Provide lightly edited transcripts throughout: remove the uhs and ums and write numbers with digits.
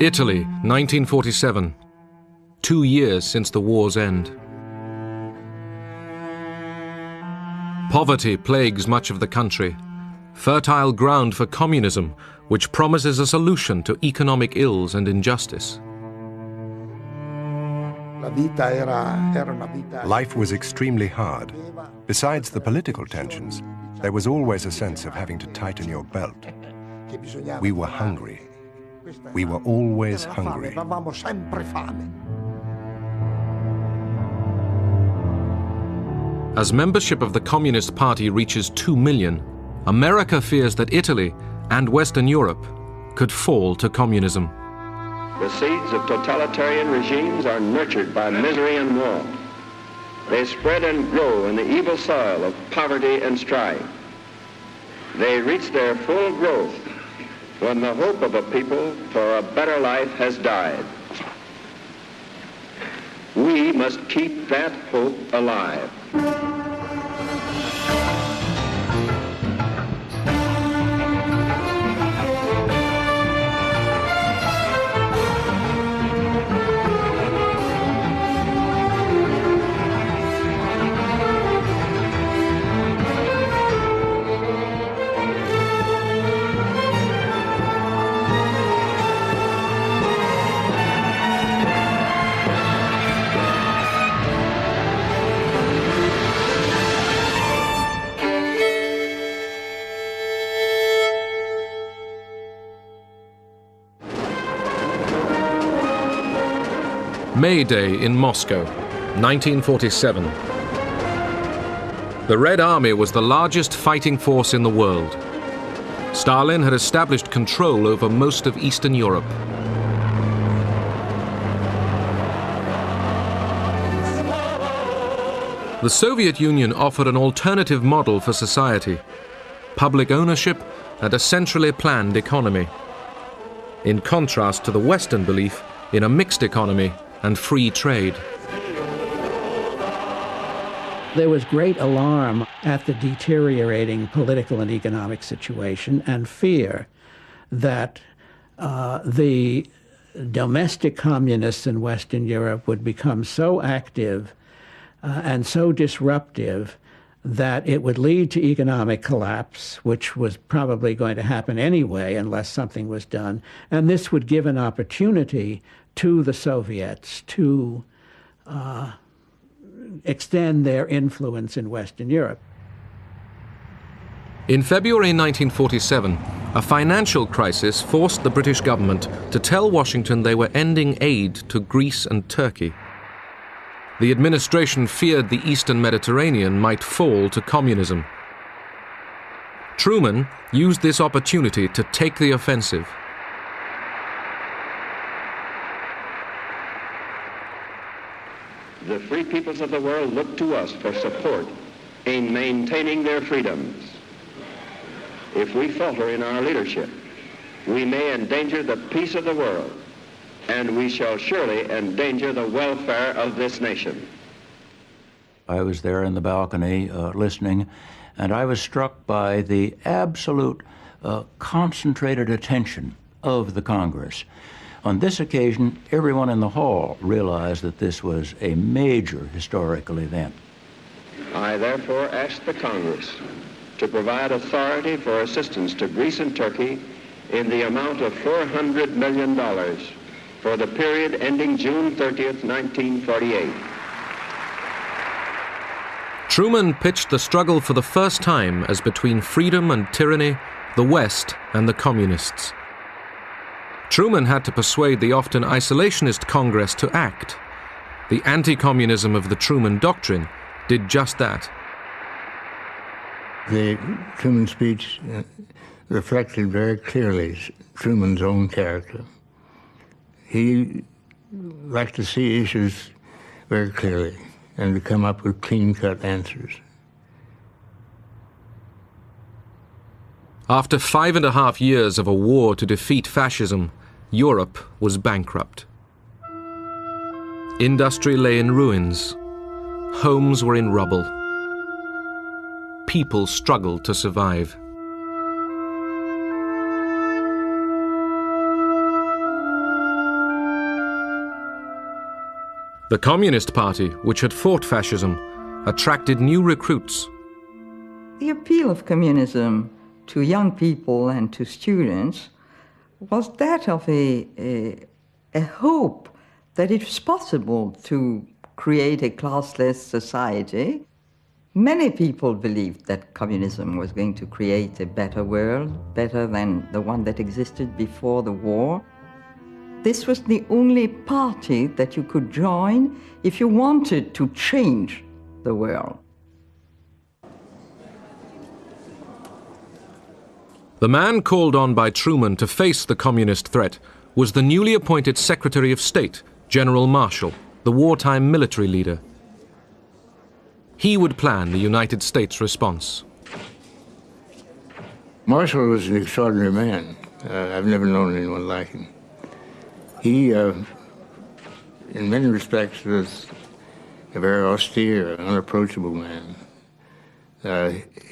Italy, 1947. 2 years since the war's end. Poverty plagues much of the country, fertile ground for communism, which promises a solution to economic ills and injustice. Life was extremely hard. Besides the political tensions, there was always a sense of having to tighten your belt. We were hungry. We were always hungry. As membership of the Communist Party reaches 2 million, America fears that Italy and Western Europe could fall to communism. The seeds of totalitarian regimes are nurtured by misery and war. They spread and grow in the evil soil of poverty and strife. They reach their full growth when the hope of a people for a better life has died. We must keep that hope alive. May Day in Moscow, 1947. The Red Army was the largest fighting force in the world. Stalin had established control over most of Eastern Europe. The Soviet Union offered an alternative model for society: public ownership and a centrally planned economy, in contrast to the Western belief in a mixed economy and free trade. There was great alarm at the deteriorating political and economic situation and fear that the domestic communists in Western Europe would become so active and so disruptive that it would lead to economic collapse, which was probably going to happen anyway unless something was done. And this would give an opportunity to the Soviets to extend their influence in Western Europe. In February 1947, a financial crisis forced the British government to tell Washington they were ending aid to Greece and Turkey. The administration feared the Eastern Mediterranean might fall to communism. Truman used this opportunity to take the offensive. The free peoples of the world look to us for support in maintaining their freedoms. If we falter in our leadership, we may endanger the peace of the world, and we shall surely endanger the welfare of this nation. I was there in the balcony listening, and I was struck by the absolute concentrated attention of the Congress. On this occasion, everyone in the hall realized that this was a major historical event. I therefore ask the Congress to provide authority for assistance to Greece and Turkey in the amount of $400 million for the period ending June 30th, 1948. Truman pitched the struggle for the first time as between freedom and tyranny, the West and the communists. Truman had to persuade the often isolationist Congress to act. The anti-communism of the Truman Doctrine did just that. The Truman speech reflected very clearly Truman's own character. He liked to see issues very clearly and to come up with clean-cut answers. After 5.5 years of a war to defeat fascism, Europe was bankrupt. Industry lay in ruins. Homes were in rubble. People struggled to survive. The Communist Party, which had fought fascism, attracted new recruits. The appeal of communism to young people and to students was that of a hope that it was possible to create a classless society. Many people believed that communism was going to create a better world, better than the one that existed before the war. This was the only party that you could join if you wanted to change the world. The man called on by Truman to face the communist threat was the newly appointed Secretary of State, General Marshall, the wartime military leader. He would plan the United States response. Marshall was an extraordinary man. I've never known anyone like him. He, in many respects, was a very austere, unapproachable man.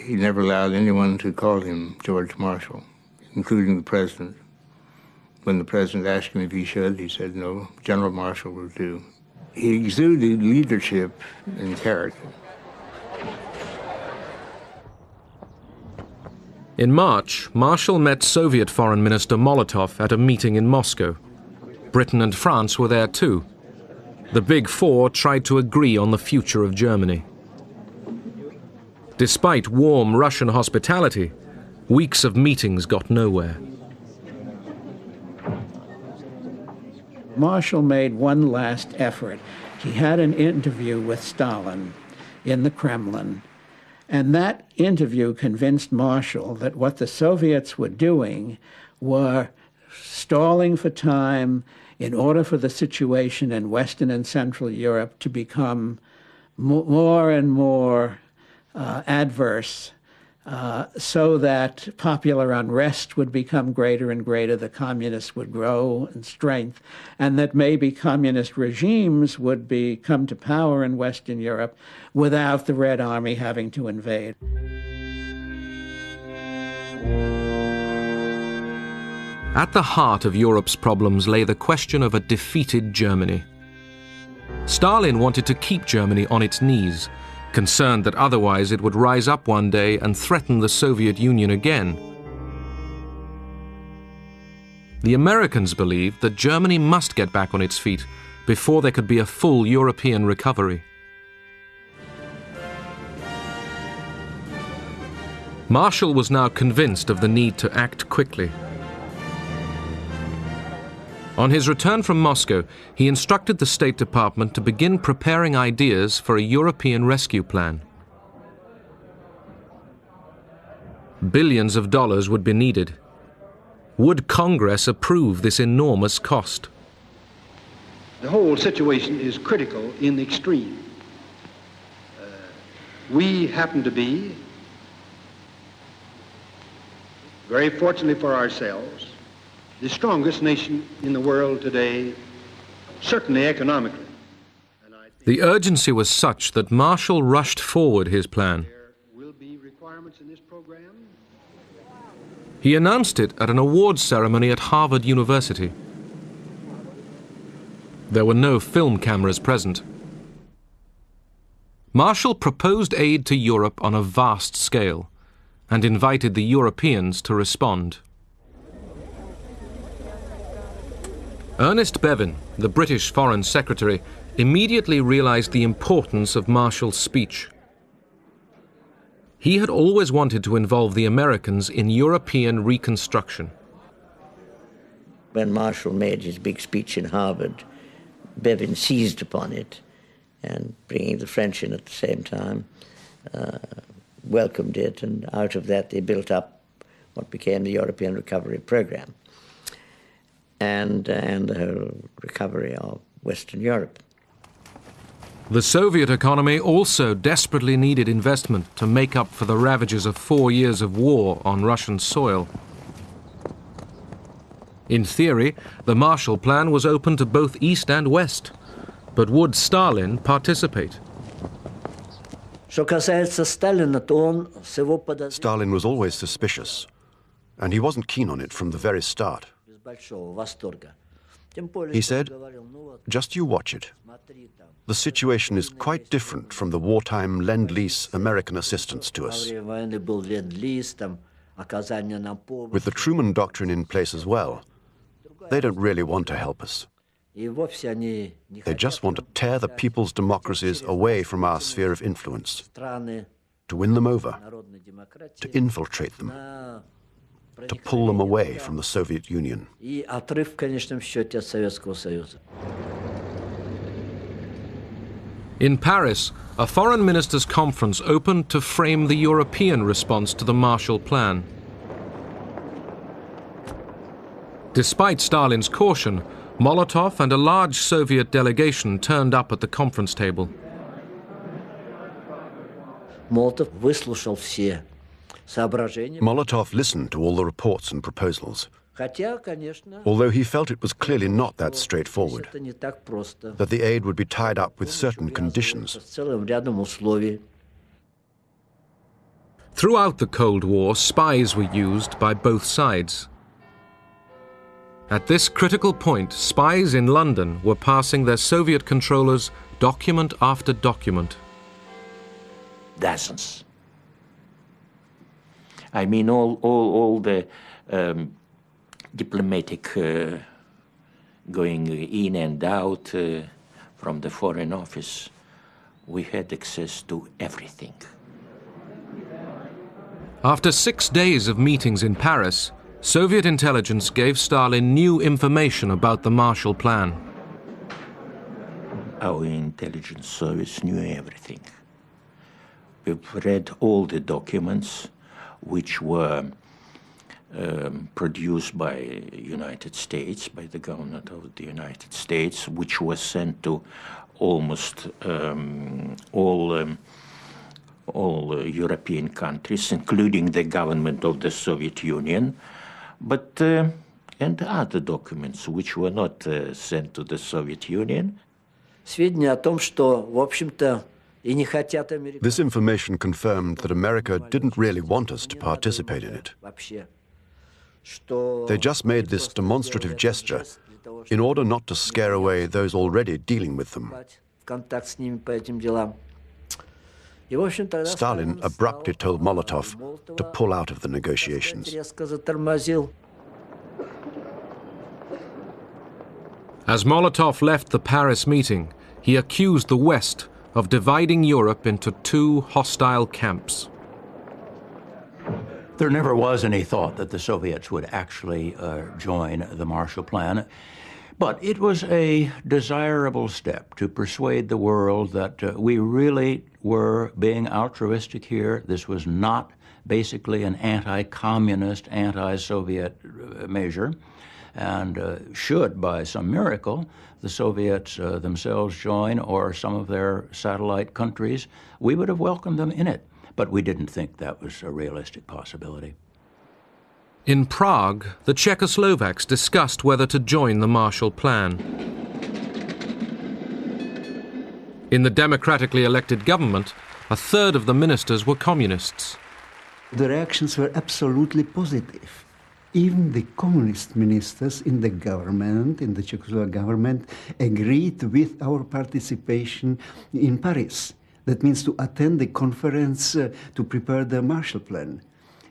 He never allowed anyone to call him George Marshall, including the president. When the president asked him if he should, he said, no, General Marshall will do. He exuded leadership and character. In March, Marshall met Soviet Foreign Minister Molotov at a meeting in Moscow. Britain and France were there too. The Big Four tried to agree on the future of Germany. Despite warm Russian hospitality, weeks of meetings got nowhere. Marshall made one last effort. He had an interview with Stalin in the Kremlin, and that interview convinced Marshall that what the Soviets were doing were stalling for time in order for the situation in Western and Central Europe to become more and more adverse, so that popular unrest would become greater and greater, the communists would grow in strength, and that maybe communist regimes would come to power in Western Europe without the Red Army having to invade. At the heart of Europe's problems lay the question of a defeated Germany. Stalin wanted to keep Germany on its knees, concerned that otherwise it would rise up one day and threaten the Soviet Union again. The Americans believed that Germany must get back on its feet before there could be a full European recovery. Marshall was now convinced of the need to act quickly. On his return from Moscow, he instructed the State Department to begin preparing ideas for a European rescue plan. Billions of dollars would be needed. Would Congress approve this enormous cost? The whole situation is critical in the extreme. We happen to be, very fortunately for ourselves, the strongest nation in the world today, certainly economically. The urgency was such that Marshall rushed forward his plan. There will be requirements in this program. He announced it at an awards ceremony at Harvard University. There were no film cameras present. Marshall proposed aid to Europe on a vast scale and invited the Europeans to respond. Ernest Bevin, the British Foreign Secretary, immediately realized the importance of Marshall's speech. He had always wanted to involve the Americans in European reconstruction. When Marshall made his big speech in Harvard, Bevin seized upon it and, bringing the French in at the same time, welcomed it, and out of that they built up what became the European Recovery Program and the whole recovery of Western Europe. The Soviet economy also desperately needed investment to make up for the ravages of 4 years of war on Russian soil. In theory, the Marshall Plan was open to both East and West, but would Stalin participate? Stalin was always suspicious, and he wasn't keen on it from the very start. He said, "Just you watch it. The situation is quite different from the wartime Lend-Lease American assistance to us. With the Truman Doctrine in place as well, they don't really want to help us. They just want to tear the people's democracies away from our sphere of influence, to win them over, to infiltrate them, to pull them away from the Soviet Union." In Paris, a foreign ministers' conference opened to frame the European response to the Marshall Plan. Despite Stalin's caution, Molotov and a large Soviet delegation turned up at the conference table. Molotov listened to all the reports and proposals, although he felt it was clearly not that straightforward, that the aid would be tied up with certain conditions. Throughout the Cold War, spies were used by both sides. At this critical point, spies in London were passing their Soviet controllers document after document. Dozens. I mean, all the diplomatic going in and out from the Foreign Office, we had access to everything. After 6 days of meetings in Paris, Soviet intelligence gave Stalin new information about the Marshall Plan. Our intelligence service knew everything. We've read all the documents which were produced by United States, by the government of the United States, which was sent to almost all European countries, including the government of the Soviet Union, but and other documents which were not sent to the Soviet Union. This information confirmed that America didn't really want us to participate in it. They just made this demonstrative gesture in order not to scare away those already dealing with them. Stalin abruptly told Molotov to pull out of the negotiations. As Molotov left the Paris meeting, he accused the West of dividing Europe into two hostile camps. There never was any thought that the Soviets would actually join the Marshall Plan, but it was a desirable step to persuade the world that we really were being altruistic here. This was not basically an anti-communist, anti-Soviet measure, and should, by some miracle, the Soviets themselves join, or some of their satellite countries, we would have welcomed them in it. But we didn't think that was a realistic possibility. In Prague, the Czechoslovaks discussed whether to join the Marshall Plan. In the democratically elected government, a third of the ministers were communists. The reactions were absolutely positive. Even the communist ministers in the government, in the Czechoslovak government, agreed with our participation in Paris. That means to attend the conference to prepare the Marshall Plan.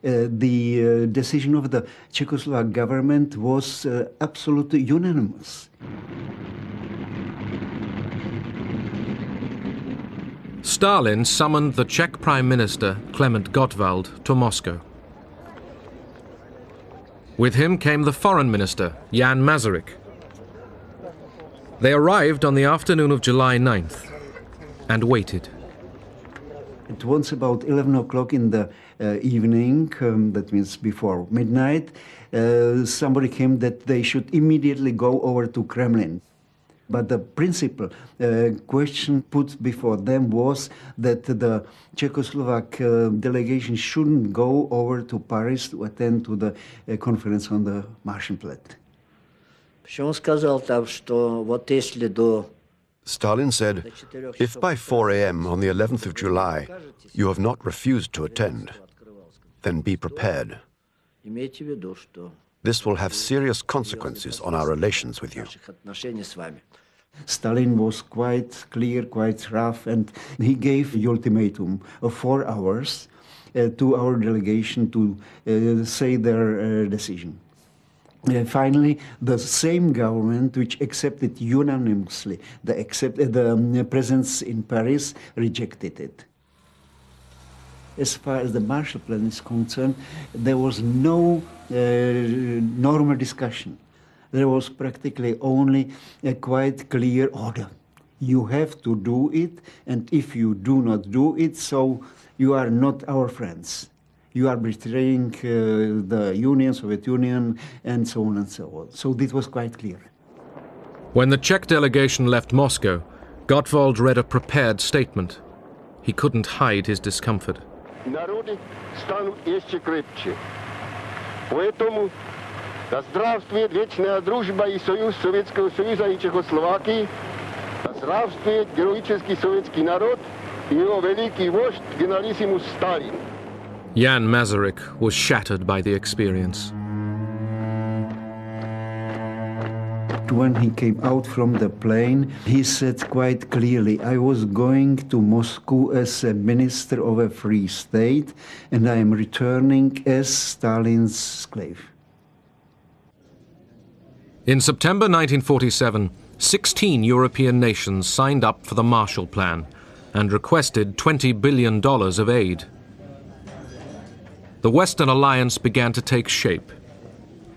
The decision of the Czechoslovak government was absolutely unanimous. Stalin summoned the Czech Prime Minister, Klement Gottwald, to Moscow. With him came the Foreign Minister, Jan Masaryk. They arrived on the afternoon of July 9th and waited. It was about 11 o'clock in the evening, that means before midnight. Somebody came that they should immediately go over to Kremlin. But the principal question put before them was that the Czechoslovak delegation shouldn't go over to Paris to attend to the conference on the Marshall Plan. Stalin said, if by 4 a.m. on the 11th of July you have not refused to attend, then be prepared. This will have serious consequences on our relations with you. Stalin was quite clear, quite rough, and he gave the ultimatum of 4 hours to our delegation to say their decision. Finally, the same government which accepted unanimously the presence in Paris rejected it. As far as the Marshall Plan is concerned, there was no normal discussion. There was practically only a quite clear order. You have to do it, and if you do not do it, so you are not our friends. You are betraying the Union, Soviet Union, and so on and so on. So this was quite clear. When the Czech delegation left Moscow, Gottwald read a prepared statement. He couldn't hide his discomfort. Народы станут еще крепче. Поэтому да здравствует вечная дружба и союз Советского Союза и Чехословакии, да здравствует героический советский народ и его великий вождь генералиссимус Сталин. Jan Masaryk was shattered by the experience. When he came out from the plane, he said quite clearly, I was going to Moscow as a minister of a free state, and I am returning as Stalin's slave. In September 1947, 16 European nations signed up for the Marshall Plan and requested $20 billion of aid. The Western Alliance began to take shape.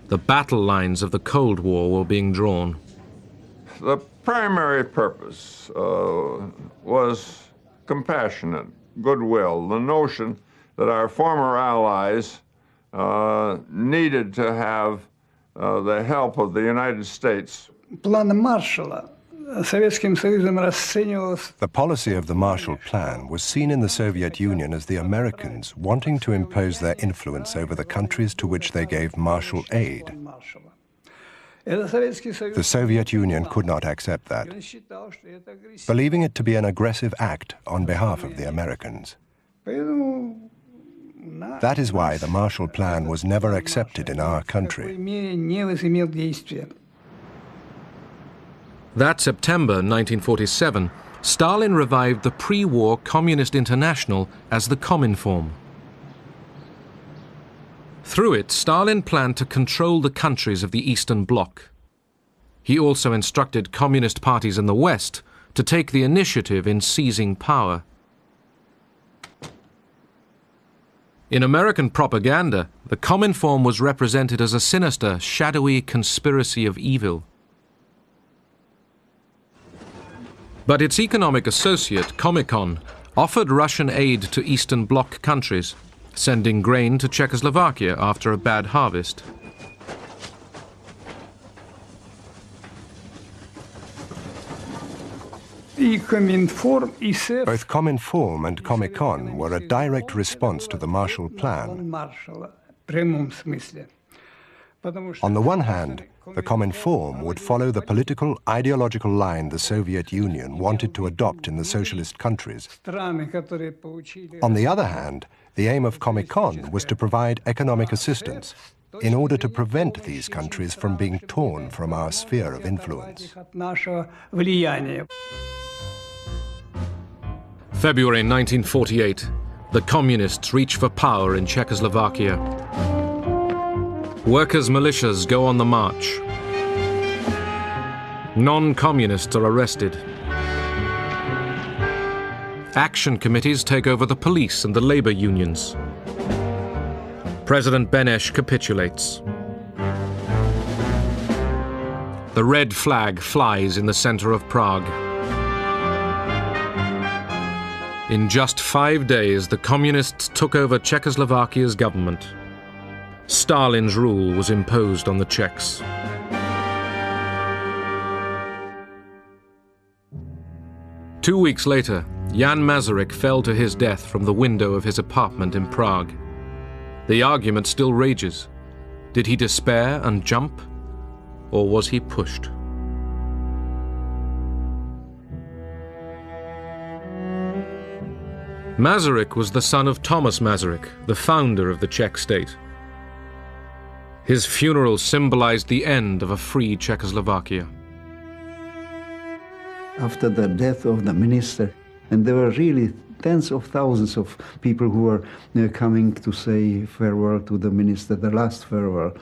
The battle lines of the Cold War were being drawn. The primary purpose was compassionate, goodwill, the notion that our former allies needed to have the help of the United States. План Маршалла Советским Союзом расценивался. The policy of the Marshall Plan was seen in the Soviet Union as the Americans wanting to impose their influence over the countries to which they gave Marshall aid. The Soviet Union could not accept that, believing it to be an aggressive act on behalf of the Americans. That is why the Marshall Plan was never accepted in our country. That September 1947, Stalin revived the pre-war Communist International as the Cominform. Through it, Stalin planned to control the countries of the Eastern Bloc. He also instructed communist parties in the West to take the initiative in seizing power. In American propaganda, the Cominform was represented as a sinister, shadowy conspiracy of evil. But its economic associate, Comecon, offered Russian aid to Eastern Bloc countries, sending grain to Czechoslovakia after a bad harvest. Both Cominform and Comecon were a direct response to the Marshall Plan. On the one hand, the Cominform would follow the political, ideological line the Soviet Union wanted to adopt in the socialist countries. On the other hand, the aim of Comecon was to provide economic assistance in order to prevent these countries from being torn from our sphere of influence. February 1948, the Communists reach for power in Czechoslovakia. Workers' militias go on the march. Non-communists are arrested. Action committees take over the police and the labor unions. President Beneš capitulates. The red flag flies in the center of Prague. In just 5 days, the communists took over Czechoslovakia's government. Stalin's rule was imposed on the Czechs. Two weeks later, Jan Masaryk fell to his death from the window of his apartment in Prague. The argument still rages. Did he despair and jump, or was he pushed? Masaryk was the son of Thomas Masaryk, the founder of the Czech state. His funeral symbolized the end of a free Czechoslovakia. After the death of the minister, and there were really tens of thousands of people who were coming to say farewell to the minister, the last farewell.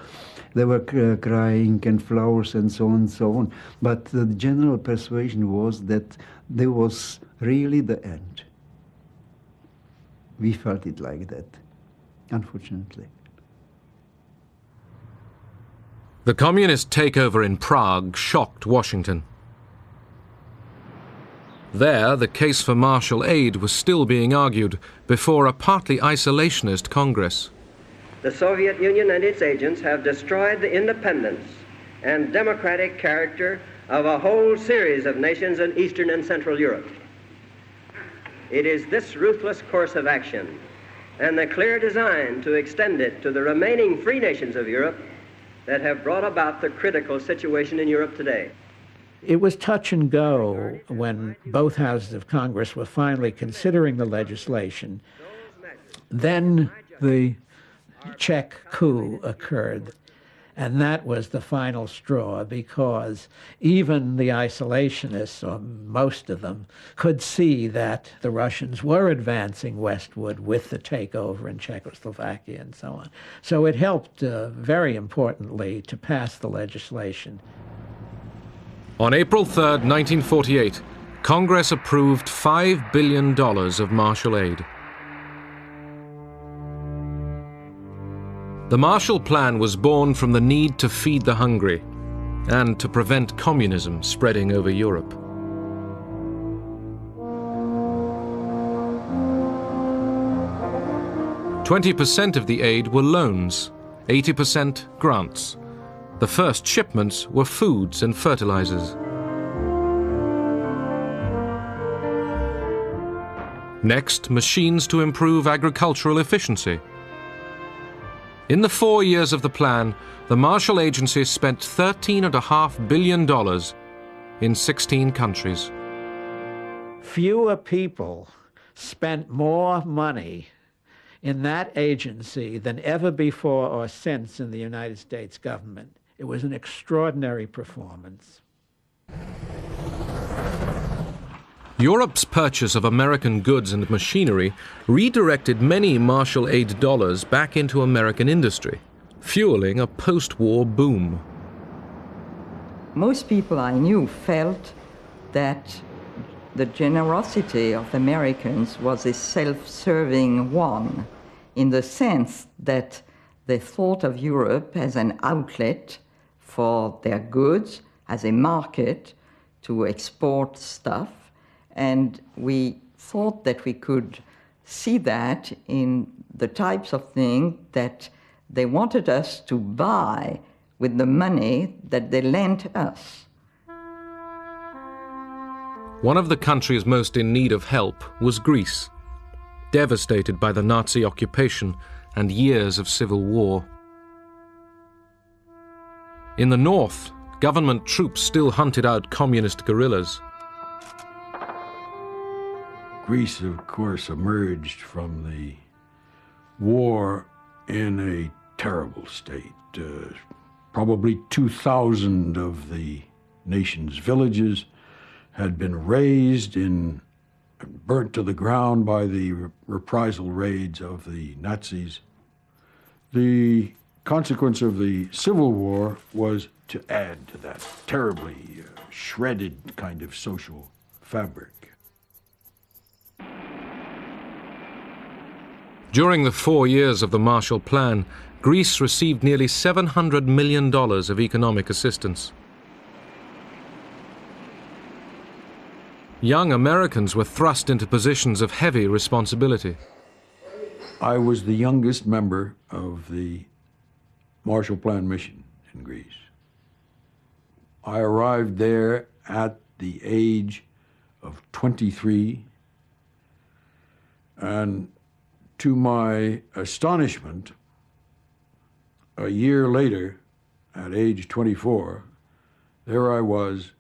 They were crying and flowers and so on and so on. But the general persuasion was that there was really the end. We felt it like that, unfortunately. The communist takeover in Prague shocked Washington. There, the case for martial aid was still being argued before a partly isolationist Congress. The Soviet Union and its agents have destroyed the independence and democratic character of a whole series of nations in Eastern and Central Europe. It is this ruthless course of action and the clear design to extend it to the remaining free nations of Europe that have brought about the critical situation in Europe today. It was touch and go when both houses of Congress were finally considering the legislation. Then the Czech coup occurred, and that was the final straw, because even the isolationists, or most of them, could see that the Russians were advancing westward with the takeover in Czechoslovakia and so on. So it helped very importantly to pass the legislation. On April 3, 1948, Congress approved $5 billion of martial aid. The Marshall Plan was born from the need to feed the hungry and to prevent communism spreading over Europe. "20% of the aid were loans, 80% grants. The first shipments were foods and fertilizers. Next, machines to improve agricultural efficiency. In the 4 years of the plan, the Marshall Agency spent $13.5 billion in 16 countries. Fewer people spent more money in that agency than ever before or since in the United States government. It was an extraordinary performance. Europe's purchase of American goods and machinery redirected many Marshall Aid dollars back into American industry, fueling a post-war boom. Most people I knew felt that the generosity of Americans was a self-serving one, in the sense that they thought of Europe as an outlet for their goods, as a market to export stuff. And we thought that we could see that in the types of things that they wanted us to buy with the money that they lent us. One of the countries most in need of help was Greece, devastated by the Nazi occupation and years of civil war. In the north, government troops still hunted out communist guerrillas. Greece, of course, emerged from the war in a terrible state. Probably 2,000 of the nation's villages had been razed and burnt to the ground by the reprisal raids of the Nazis. The consequence of the Civil War was to add to that terribly shredded kind of social fabric. During the 4 years of the Marshall Plan, Greece received nearly $700 million of economic assistance. Young Americans were thrust into positions of heavy responsibility. I was the youngest member of the Marshall Plan mission in Greece. I arrived there at the age of 23, and to my astonishment, a year later, at age 24, there I was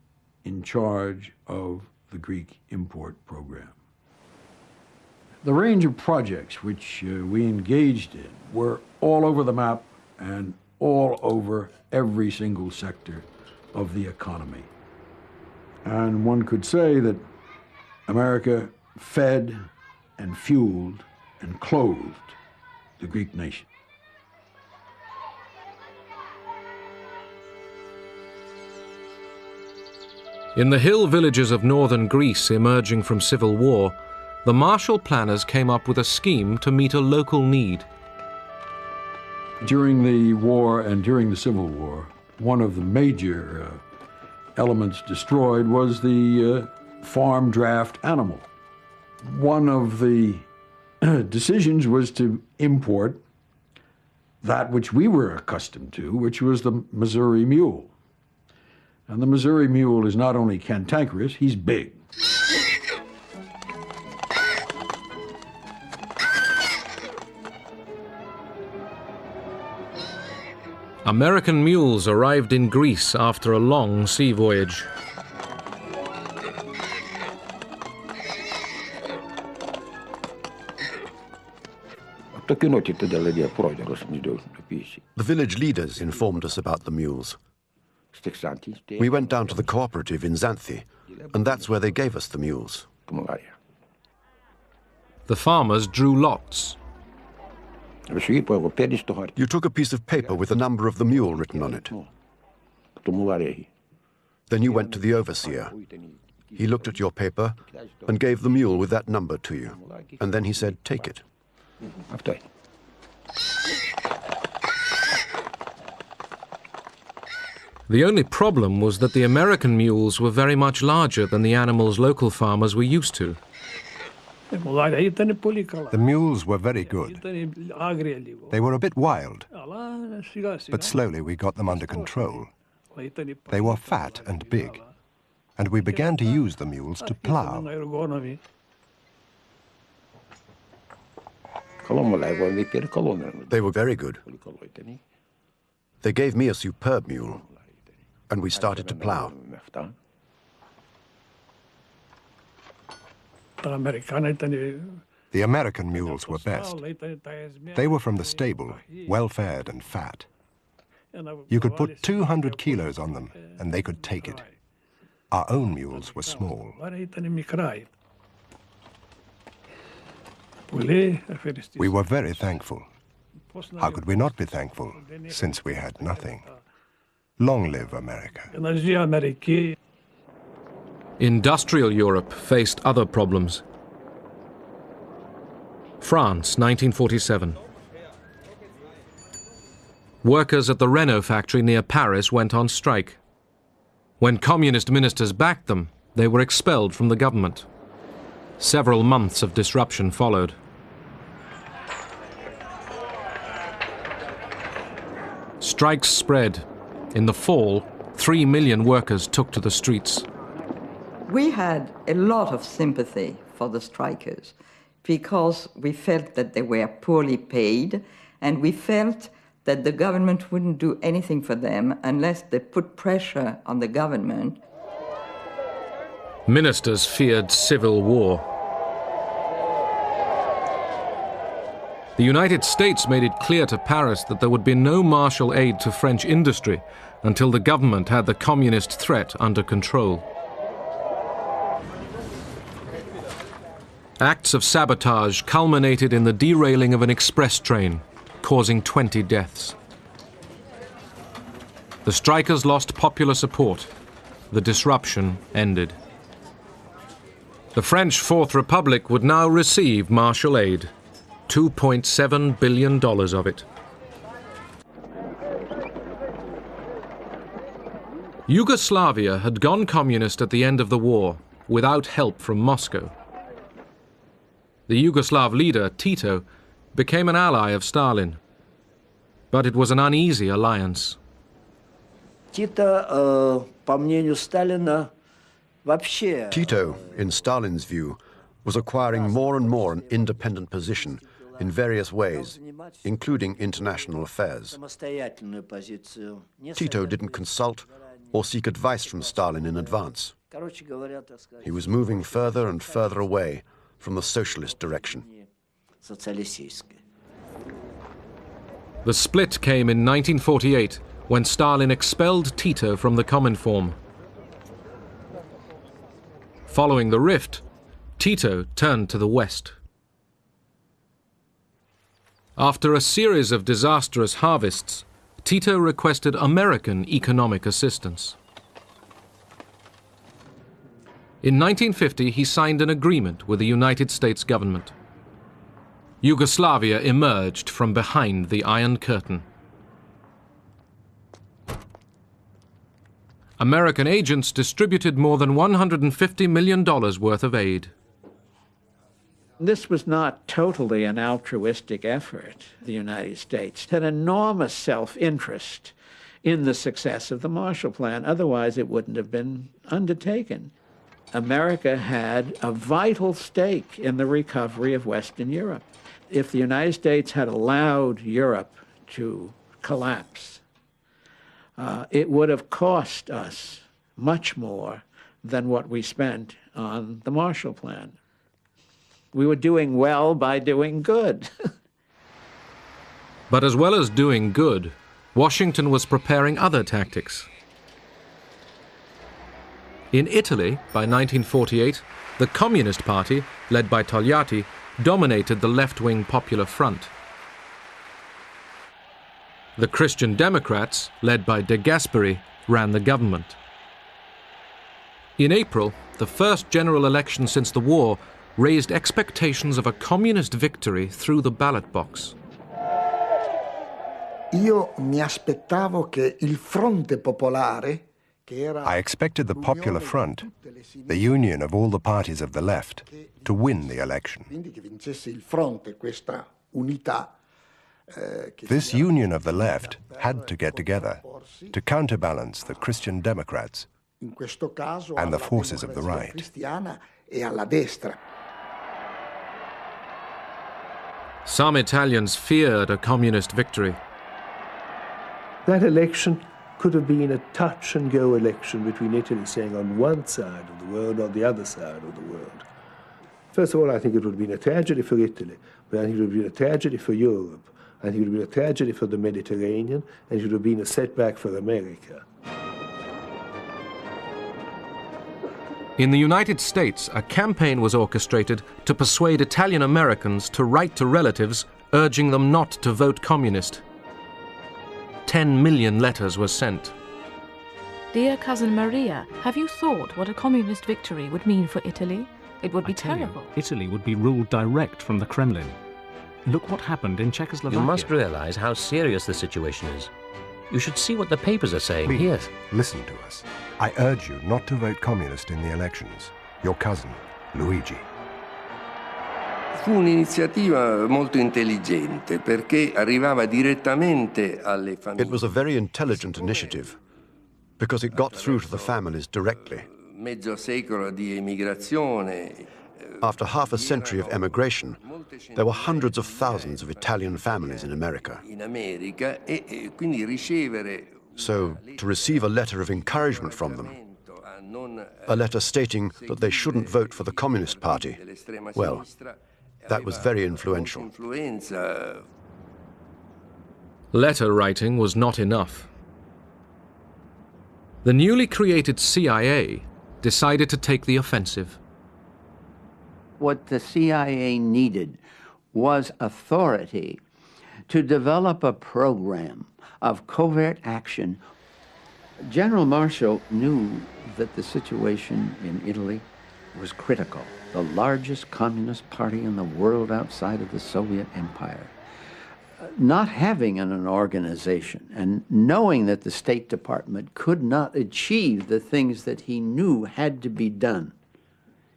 in charge of the Greek import program. The range of projects which we engaged in were all over the map and all over every single sector of the economy. And one could say that America fed and fueled and clothed the Greek nation. In the hill villages of northern Greece emerging from civil war, the Marshall planners came up with a scheme to meet a local need. During the war and during the Civil War, one of the major elements destroyed was the farm draft animal. One of the decisions was to import that which we were accustomed to, which was the Missouri mule. And the Missouri mule is not only cantankerous, he's big. American mules arrived in Greece after a long sea voyage. The village leaders informed us about the mules. We went down to the cooperative in Xanthi, and that's where they gave us the mules. The farmers drew lots. You took a piece of paper with the number of the mule written on it. Then you went to the overseer. He looked at your paper and gave the mule with that number to you. And then he said, "Take it." The only problem was that the American mules were very much larger than the animals local farmers were used to. The mules were very good. They were a bit wild, but slowly we got them under control. They were fat and big, and we began to use the mules to plow. They were very good. They gave me a superb mule, and we started to plow. The American mules were best. They were from the stable, well-fed and fat. You could put 200 kilos on them, and they could take it. Our own mules were small. We were very thankful. How could we not be thankful, since we had nothing? Long live America. Industrial Europe faced other problems. France, 1947. Workers at the Renault factory near Paris went on strike. When communist ministers backed them, they were expelled from the government. Several months of disruption followed. Strikes spread. In the fall, 3 million workers took to the streets. We had a lot of sympathy for the strikers because we felt that they were poorly paid, and we felt that the government wouldn't do anything for them unless they put pressure on the government. Ministers feared civil war. The United States made it clear to Paris that there would be no Marshall aid to French industry until the government had the communist threat under control. Acts of sabotage culminated in the derailing of an express train, causing 20 deaths. The strikers lost popular support. The disruption ended. The French Fourth Republic would now receive Marshall aid, $2.7 billion of it. Yugoslavia had gone communist at the end of the war, without help from Moscow. The Yugoslav leader, Tito, became an ally of Stalin. But it was an uneasy alliance. Tito, in Stalin's view, was acquiring more and more an independent position in various ways, including international affairs. Tito didn't consult or seek advice from Stalin in advance. He was moving further and further away from the socialist direction. The split came in 1948 when Stalin expelled Tito from the Cominform. Following the rift, Tito turned to the West. After a series of disastrous harvests, Tito requested American economic assistance. In 1950, he signed an agreement with the United States government. Yugoslavia emerged from behind the Iron Curtain. American agents distributed more than $150 million worth of aid. This was not totally an altruistic effort. The United States had enormous self-interest in the success of the Marshall Plan. Otherwise, it wouldn't have been undertaken. America had a vital stake in the recovery of Western Europe. If the United States had allowed Europe to collapse, it would have cost us much more than what we spent on the Marshall Plan. We were doing well by doing good. But as well as doing good, Washington was preparing other tactics. In Italy, by 1948, the Communist Party, led by Togliatti, dominated the left-wing Popular Front. The Christian Democrats, led by De Gasperi, ran the government. In April, the first general election since the war raised expectations of a communist victory through the ballot box. I expected the Popular Front, the union of all the parties of the left, to win the election. This union of the left had to get together to counterbalance the Christian Democrats and the forces of the right. Some Italians feared a communist victory. That election could have been a touch-and-go election between Italy saying on one side of the world or the other side of the world. First of all, I think it would have been a tragedy for Italy, but I think it would have been a tragedy for Europe. I think it would have been a tragedy for the Mediterranean, and it would have been a setback for America. In the United States, a campaign was orchestrated to persuade Italian Americans to write to relatives urging them not to vote communist. 10 million letters were sent. Dear cousin Maria, have you thought what a communist victory would mean for Italy? It would be terrible. Italy would be ruled direct from the Kremlin. Look what happened in Czechoslovakia. You must realize how serious the situation is. You should see what the papers are saying. Please, here. Listen to us. I urge you not to vote communist in the elections. Your cousin, Luigi. Fu un'iniziativa molto intelligente perché arrivava direttamente alle famiglie. It was a very intelligent initiative because it got through to the families directly. Mezzo secolo di emigrazione. After half a century of emigration, there were hundreds of thousands of Italian families in America. So, to receive a letter of encouragement from them, a letter stating that they shouldn't vote for the Communist Party, well, that was very influential. Letter writing was not enough. The newly created CIA decided to take the offensive. What the CIA needed was authority to develop a program of covert action. General Marshall knew that the situation in Italy was critical. The largest communist party in the world outside of the Soviet Empire. Not having an organization and knowing that the State Department could not achieve the things that he knew had to be done,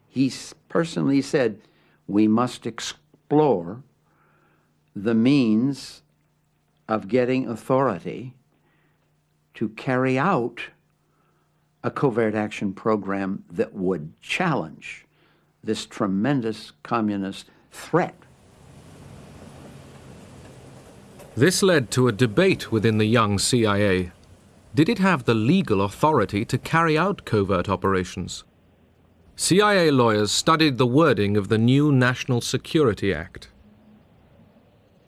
he personally said, we must explore the means of getting authority to carry out a covert action program that would challenge this tremendous communist threat. This led to a debate within the young CIA. Did it have the legal authority to carry out covert operations? CIA lawyers studied the wording of the new National Security Act.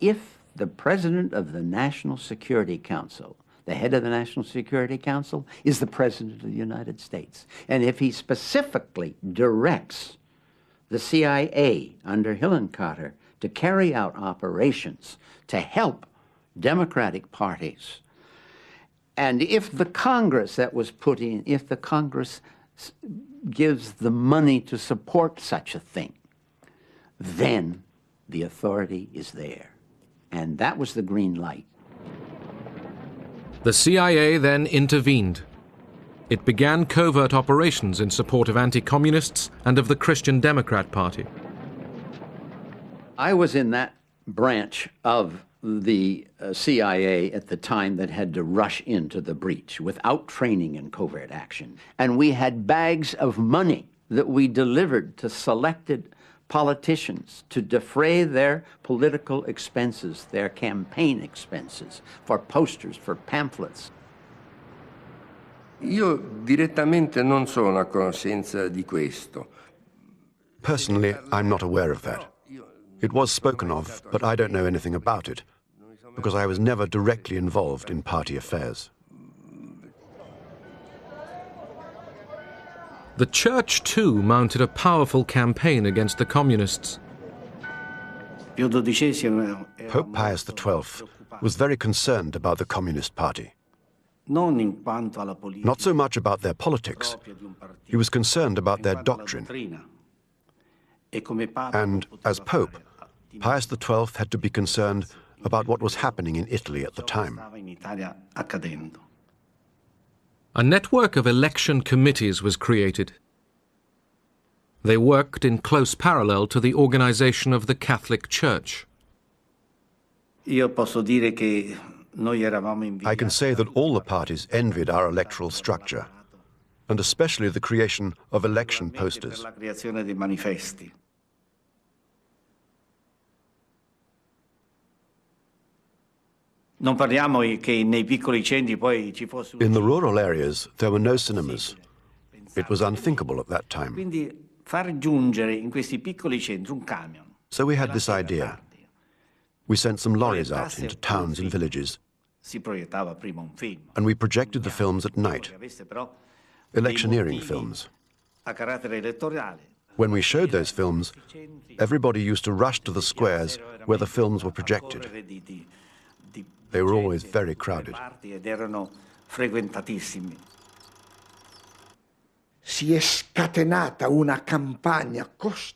If the president of the National Security Council, the head of the National Security Council, is the President of the United States. And if he specifically directs the CIA under Hillenkotter to carry out operations to help Democratic parties, and if the Congress that was put in, if the Congress gives the money to support such a thing, then the authority is there. And that was the green light. The CIA then intervened. It began covert operations in support of anti-communists and of the Christian Democrat Party. I was in that branch of the CIA at the time that had to rush into the breach without training in covert action. And we had bags of money that we delivered to selected politicians to defray their political expenses, their campaign expenses, for posters, for pamphlets. Io direttamente non sono a conoscenza di questo. Personally, I'm not aware of that. It was spoken of, but I don't know anything about it, because I was never directly involved in party affairs. The Church, too, mounted a powerful campaign against the communists. Pope Pius XII was very concerned about the Communist Party. Not so much about their politics. He was concerned about their doctrine. And as Pope, Pius XII had to be concerned about what was happening in Italy at the time. A network of election committees was created. They worked in close parallel to the organization of the Catholic Church. I can say that all the parties envied our electoral structure, and especially the creation of election posters. In the rural areas, there were no cinemas. It was unthinkable at that time. So we had this idea. We sent some lorries out into towns and villages, and we projected the films at night, electioneering films. When we showed those films, everybody used to rush to the squares where the films were projected. They were always very crowded.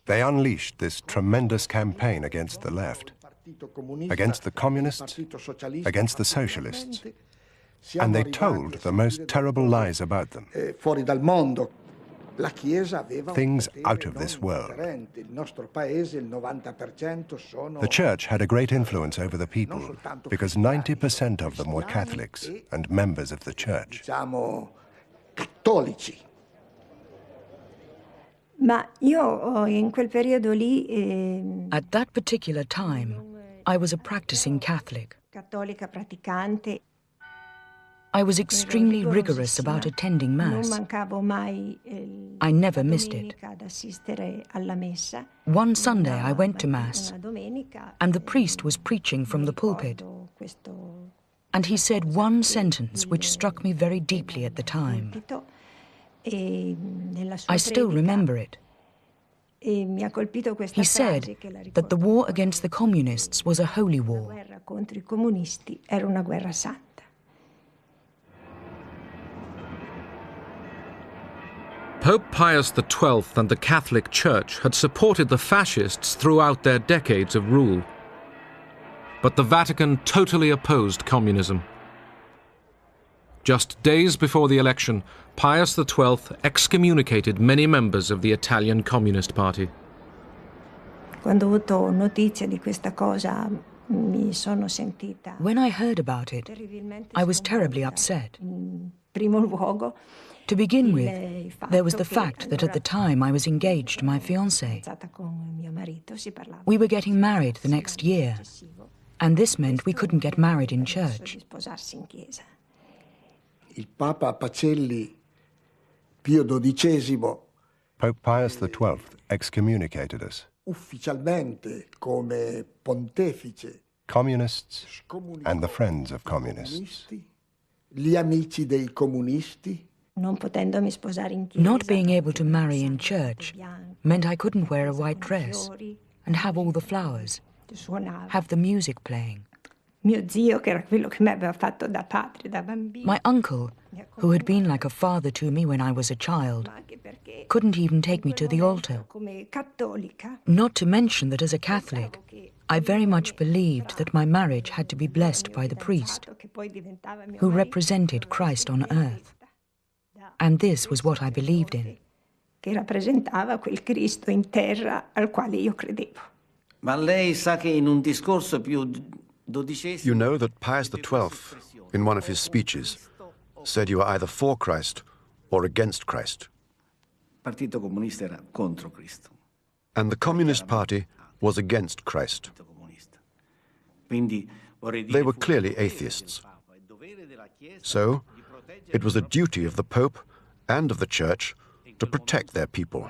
They unleashed this tremendous campaign against the left, against the communists, against the socialists, and they told the most terrible lies about them. Things out of this world. The Church had a great influence over the people because 90% of them were Catholics and members of the Church. At that particular time, I was a practicing Catholic. I was extremely rigorous about attending Mass. I never missed it. One Sunday I went to Mass, and the priest was preaching from the pulpit. And he said one sentence which struck me very deeply at the time. I still remember it. He said that the war against the communists was a holy war. Pope Pius XII and the Catholic Church had supported the fascists throughout their decades of rule. But the Vatican totally opposed communism. Just days before the election, Pius XII excommunicated many members of the Italian Communist Party. When I heard about it, I was terribly upset. To begin with, there was the fact that at the time I was engaged to my fiancé. We were getting married the next year, and this meant we couldn't get married in church. Pope Pius XII excommunicated us. communists and the friends of communists. Gli amici dei comunisti. Not being able to marry in church meant I couldn't wear a white dress and have all the flowers, have the music playing. My uncle, who had been like a father to me when I was a child, couldn't even take me to the altar. Not to mention that as a Catholic, I very much believed that my marriage had to be blessed by the priest, who represented Christ on earth. And this was what I believed in. You know that Pius XII, in one of his speeches, said you are either for Christ or against Christ. And the Communist Party was against Christ. They were clearly atheists. So, it was a duty of the Pope and of the Church to protect their people.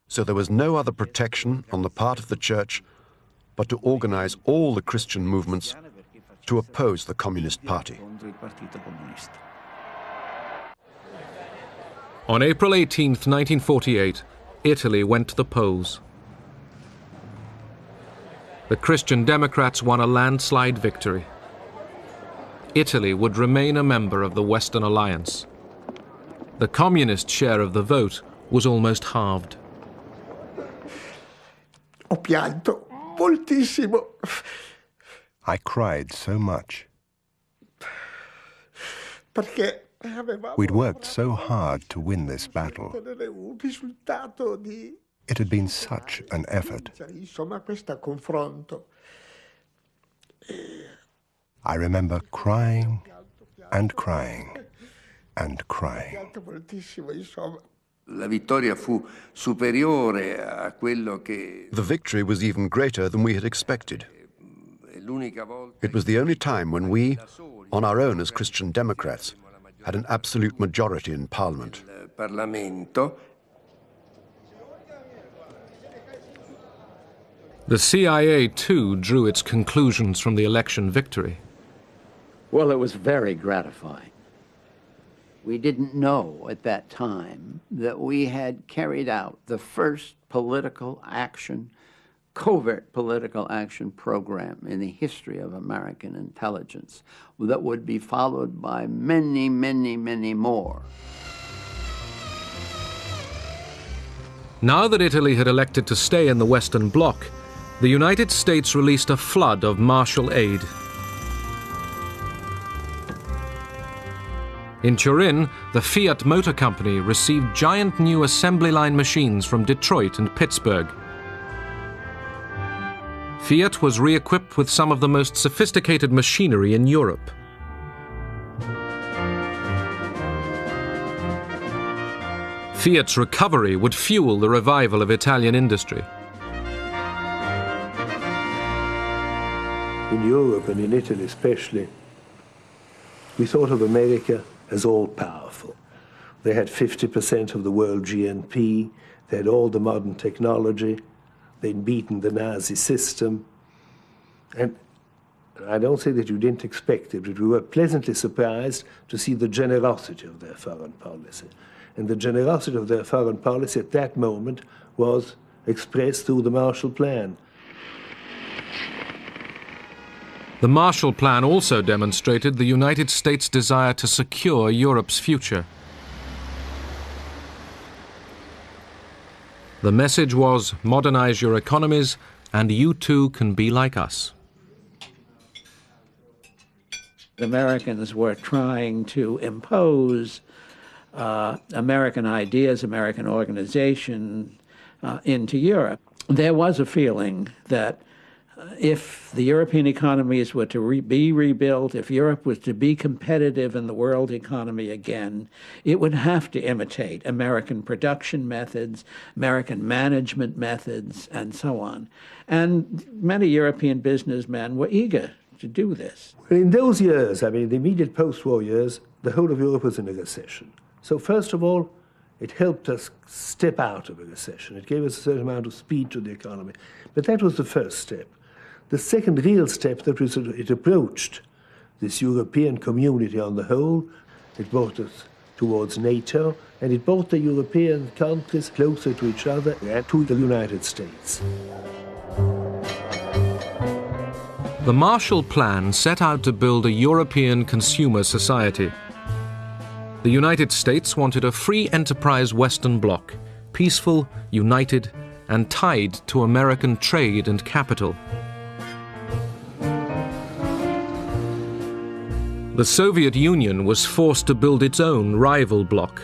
So there was no other protection on the part of the Church but to organize all the Christian movements to oppose the Communist Party. On April 18, 1948, Italy went to the polls. The Christian Democrats won a landslide victory. Italy would remain a member of the Western Alliance. The communist share of the vote was almost halved. Ho pianto moltissimo. I cried so much. We'd worked so hard to win this battle. It had been such an effort. I remember crying and crying and crying. La vittoria fu superiore a quello che... The victory was even greater than we had expected. It was the only time when we, on our own as Christian Democrats, had an absolute majority in Parliament. The CIA, too, drew its conclusions from the election victory. Well, it was very gratifying. We didn't know at that time that we had carried out the first political action, covert political action program in the history of American intelligence that would be followed by many, many, many more. Now that Italy had elected to stay in the Western Bloc, the United States released a flood of Marshall aid. In Turin, the Fiat Motor Company received giant new assembly line machines from Detroit and Pittsburgh. Fiat was re-equipped with some of the most sophisticated machinery in Europe. Fiat's recovery would fuel the revival of Italian industry. In Europe and in Italy especially, we thought of America as all-powerful. They had 50% of the world GNP, they had all the modern technology, they'd beaten the Nazi system. And I don't say that you didn't expect it, but we were pleasantly surprised to see the generosity of their foreign policy. And the generosity of their foreign policy at that moment was expressed through the Marshall Plan. The Marshall Plan also demonstrated the United States' desire to secure Europe's future. The message was, modernize your economies, and you too can be like us. The Americans were trying to impose American ideas, American organization into Europe. There was a feeling that if the European economies were to be rebuilt, if Europe was to be competitive in the world economy again, it would have to imitate American production methods, American management methods, and so on. And many European businessmen were eager to do this. In those years, I mean, the immediate post-war years, the whole of Europe was in a recession. So first of all, it helped us step out of a recession. It gave us a certain amount of speed to the economy. But that was the first step. The second real step that was it approached this European community on the whole. It brought us towards NATO, and it brought the European countries closer to each other and to the United States. The Marshall Plan set out to build a European consumer society. The United States wanted a free enterprise Western bloc, peaceful, united, and tied to American trade and capital. The Soviet Union was forced to build its own rival bloc.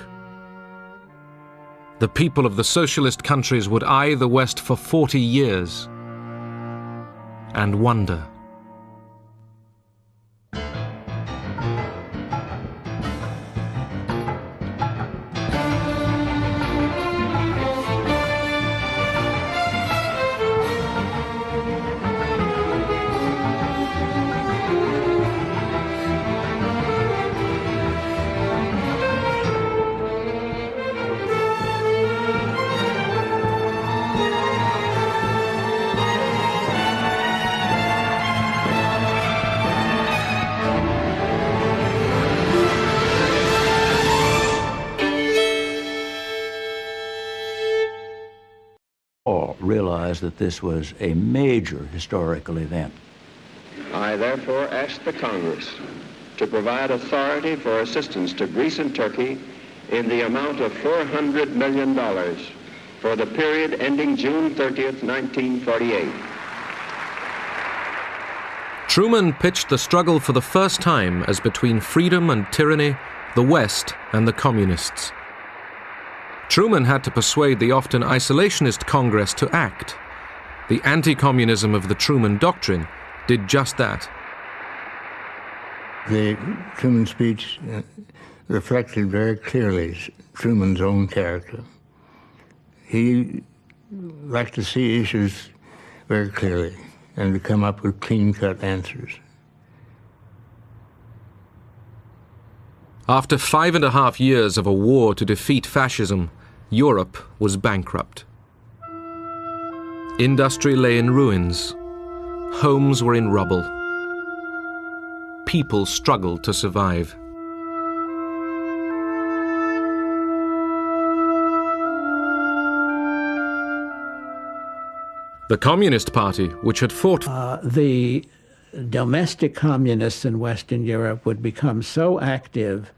The people of the socialist countries would eye the West for 40 years and wonder. Realized that this was a major historical event. I therefore ask the Congress to provide authority for assistance to Greece and Turkey in the amount of $400 million for the period ending June 30th, 1948. Truman pitched the struggle for the first time as between freedom and tyranny, the West and the communists. Truman had to persuade the often isolationist Congress to act. The anti-communism of the Truman Doctrine did just that. The Truman speech reflected very clearly Truman's own character. He liked to see issues very clearly and to come up with clean-cut answers. After 5.5 years of a war to defeat fascism, Europe was bankrupt. Industry lay in ruins. Homes were in rubble. People struggled to survive. The Communist Party, which had fought... The domestic communists in Western Europe would become so active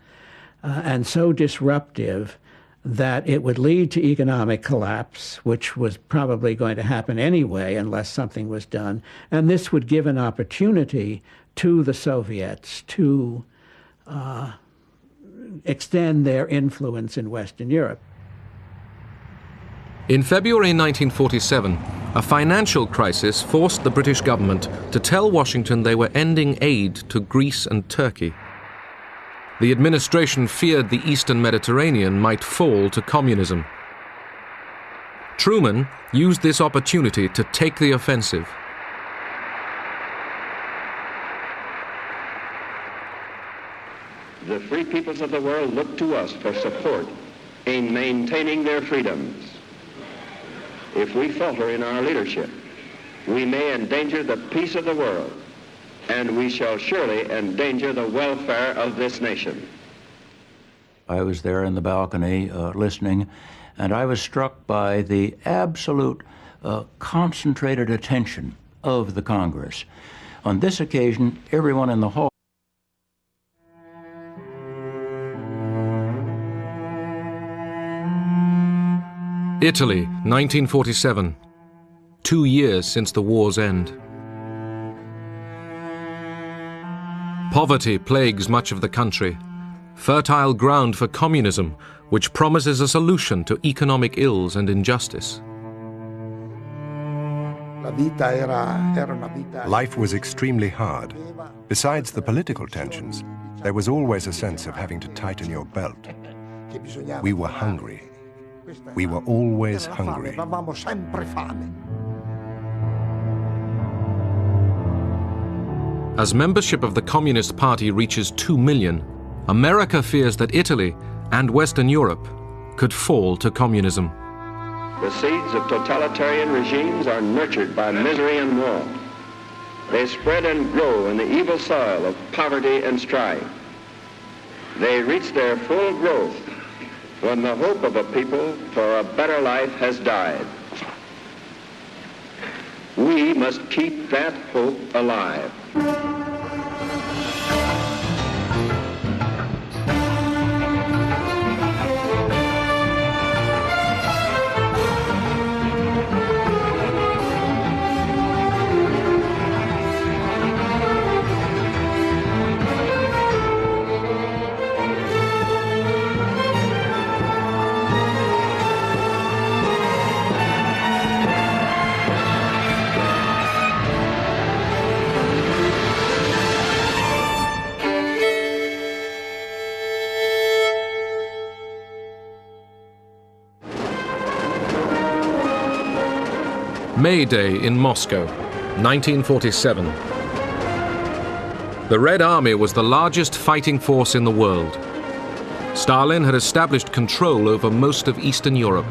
and so disruptive that it would lead to economic collapse, which was probably going to happen anyway unless something was done. And this would give an opportunity to the Soviets to extend their influence in Western Europe. In February 1947, a financial crisis forced the British government to tell Washington they were ending aid to Greece and Turkey. The administration feared the Eastern Mediterranean might fall to communism. Truman used this opportunity to take the offensive. The free peoples of the world look to us for support in maintaining their freedoms. If we falter in our leadership, we may endanger the peace of the world, and we shall surely endanger the welfare of this nation. I was there in the balcony listening, and I was struck by the absolute concentrated attention of the Congress. On this occasion, everyone in the hall Italy, 1947. 2 years since the war's end. Poverty plagues much of the country, fertile ground for communism, which promises a solution to economic ills and injustice. Life was extremely hard. Besides the political tensions, there was always a sense of having to tighten your belt. We were hungry. We were always hungry. As membership of the Communist Party reaches 2 million, America fears that Italy and Western Europe could fall to communism. The seeds of totalitarian regimes are nurtured by misery and war. They spread and grow in the evil soil of poverty and strife. They reach their full growth when the hope of a people for a better life has died. We must keep that hope alive. May Day in Moscow, 1947. The Red Army was the largest fighting force in the world. Stalin had established control over most of Eastern Europe.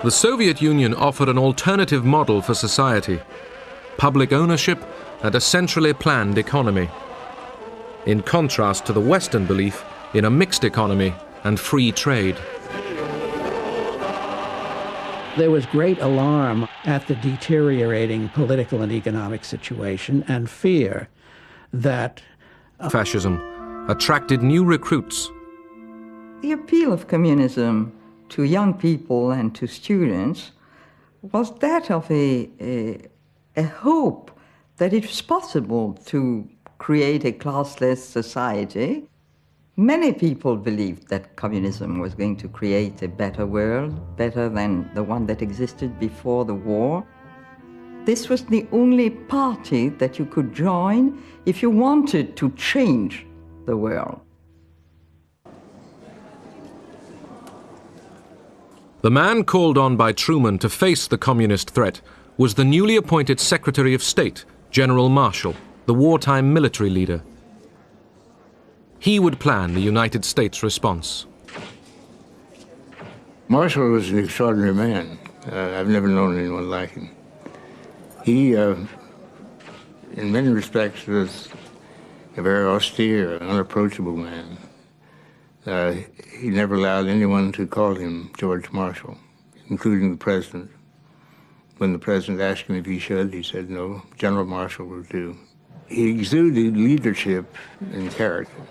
The Soviet Union offered an alternative model for society: public ownership and a centrally planned economy, in contrast to the Western belief in a mixed economy and free trade. There was great alarm at the deteriorating political and economic situation and fear that fascism attracted new recruits. The appeal of communism to young people and to students was that of a hope that it was possible to create a classless society. Many people believed that communism was going to create a better world, better than the one that existed before the war. This was the only party that you could join if you wanted to change the world. The man called on by Truman to face the communist threat was the newly appointed Secretary of State, General Marshall, the wartime military leader. He would plan the United States response. Marshall was an extraordinary man. I've never known anyone like him. He, in many respects, was a very austere, unapproachable man. He never allowed anyone to call him George Marshall, including the president. When the president asked him if he should, he said no, General Marshall will do. He exuded leadership and character.